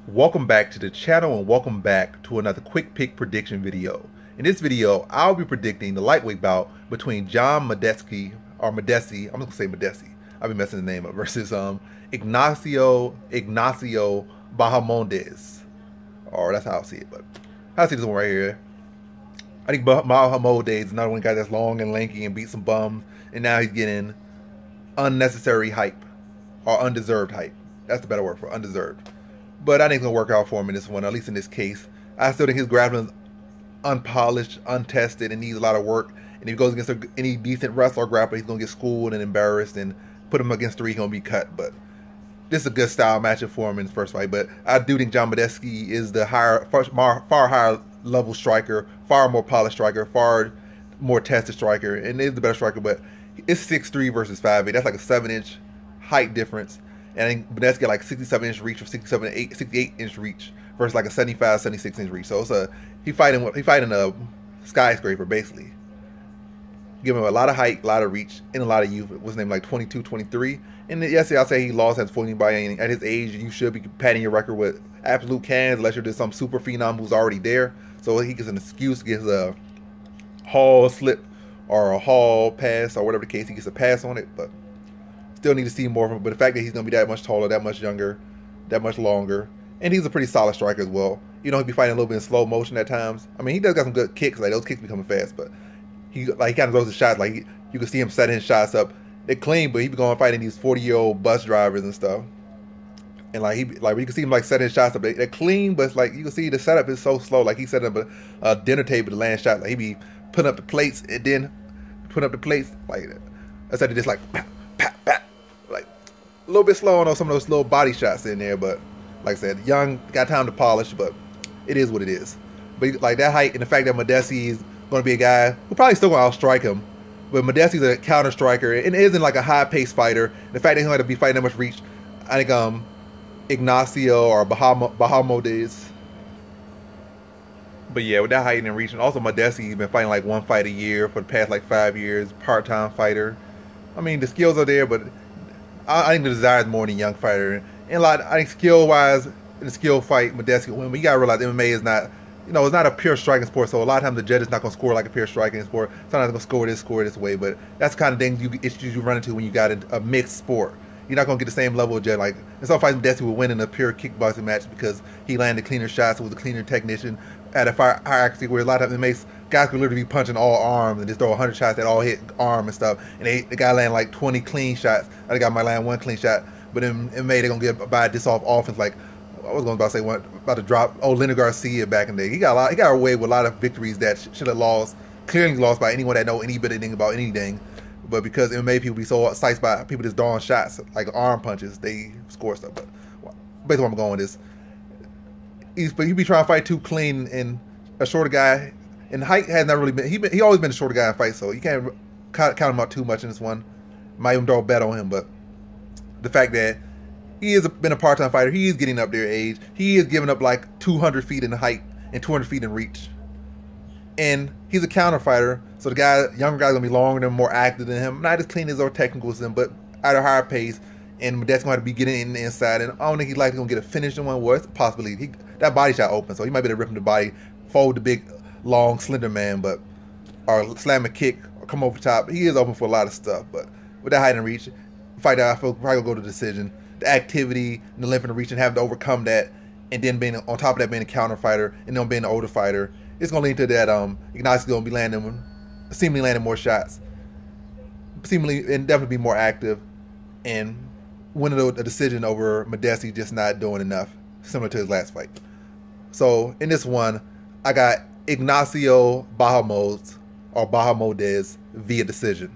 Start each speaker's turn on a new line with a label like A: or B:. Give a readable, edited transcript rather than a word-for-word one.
A: Welcome back to the channel and welcome back to another quick pick prediction video. In this video, I'll be predicting the lightweight bout between John Makdessi, I'm just gonna say Makdessi, I'll be messing the name up, versus Ignacio Bahamondes. Or that's how I see it, but I see this one right here. I think Bahamondes is another one guy that's long and lanky and beat some bums, and now he's getting unnecessary hype, or undeserved hype. That's the better word for undeserved. But I think it's going to work out for him in this one, at least in this case. I still think his grappling is unpolished, untested, and needs a lot of work. And if he goes against any decent wrestler or grappler, he's going to get schooled and embarrassed, and put him against three, he's going to be cut. But this is a good style matchup for him in his first fight. But I do think John Makdessi is the far higher level striker, far more polished striker, far more tested striker, and is the better striker. But it's 6'3" versus 5'8". That's like a 7-inch height difference. And I think Makdessi got like 67-inch reach or 68-inch reach versus like a 75, 76-inch reach. So it's he fighting a skyscraper basically. Give him a lot of height, a lot of reach, and a lot of youth. What's his name, like 22, 23. And yes, I'll say he lost as for anybody at his age. You should be padding your record with absolute cans unless you're just some super phenom who's already there. So he gets an excuse, gets a hall slip or a hall pass or whatever the case. He gets a pass on it, but still need to see more of him. But the fact that he's going to be that much taller, that much younger, that much longer, and he's a pretty solid striker as well. You know, he'll be fighting a little bit in slow motion at times. I mean, he does got some good kicks. Like, those kicks be coming fast, but he kind of throws his shots. Like, you can see him setting his shots up. They're clean, but he be going fighting these 40-year-old bus drivers and stuff. And like you can see him like setting his shots up. They're clean, but it's like you can see the setup is so slow. Like, he's setting up a dinner table to land shot. Like, he be putting up the plates and then putting up the plates like instead of just like pat, pat, pat. Like a little bit slow on some of those little body shots in there, but like I said, young, got time to polish, but it is what it is. But like that height and the fact that Makdessi is going to be a guy who probably still going to outstrike him, but Makdessi's a counter striker and isn't like a high-paced fighter. The fact that he's going to be fighting that much reach, I think Ignacio or Bahamondes. But yeah, with that height and reach, and also Makdessi's been fighting like one fight a year for the past like 5 years, part-time fighter. I mean, the skills are there, but I think the desire is more than a young fighter. And I think skill-wise, in the skill fight, Makdessi will win. But you gotta realize MMA is not, it's not a pure striking sport. So a lot of times the judge is not gonna score like a pure striking sport. Sometimes gonna score this way. But that's the kind of thing issues you run into when you got a mixed sport. You're not gonna get the same level of judge. Like in some fights, Makdessi will win in a pure kickboxing match because he landed cleaner shots, was a cleaner technician at a hierarchy where a lot of times it makes guys could literally be punching all arms and just throw 100 shots that all hit arm and stuff. And the guy land like 20 clean shots. The guy might land one clean shot. But in MMA, they're going to get by this off offense. Like, I was going to say, about to drop Leonard Garcia back in the day. He got away with a lot of victories that should have lost, clearly lost by anyone that know any bit of anything about anything. But because MMA people be so excited by people just throwing shots, like arm punches, they score stuff. But basically where I'm going with this, he be trying to fight too clean, and a shorter guy, and height has not really been, he always been a shorter guy in fights, so you can't count him out too much in this one. Might even throw a bet on him, but the fact that he has been a part-time fighter, he is getting up there in age. He is giving up like 200 feet in height and 200 feet in reach. And he's a counter fighter, so the younger guy's gonna be longer than him, more active than him, not as clean as or technical as him, but at a higher pace. And Makdessi's gonna have to be getting in the inside, and I don't think he's likely gonna get a finish in one. Well, it's a possibility. That body shot open, so he might be able to rip him the body, fold the big, long, slender man, or slam a kick, or come over top. He is open for a lot of stuff, but with that height and reach, fight that I feel probably gonna go to decision. The activity and the length and the reach and having to overcome that, and then being on top of that being a counter fighter and then being an older fighter, it's gonna lead to that Ignacio's gonna be seemingly landing more shots, and definitely be more active, and winning a decision over Makdessi just not doing enough, similar to his last fight. So in this one, I got Ignacio Bahamondes via decision.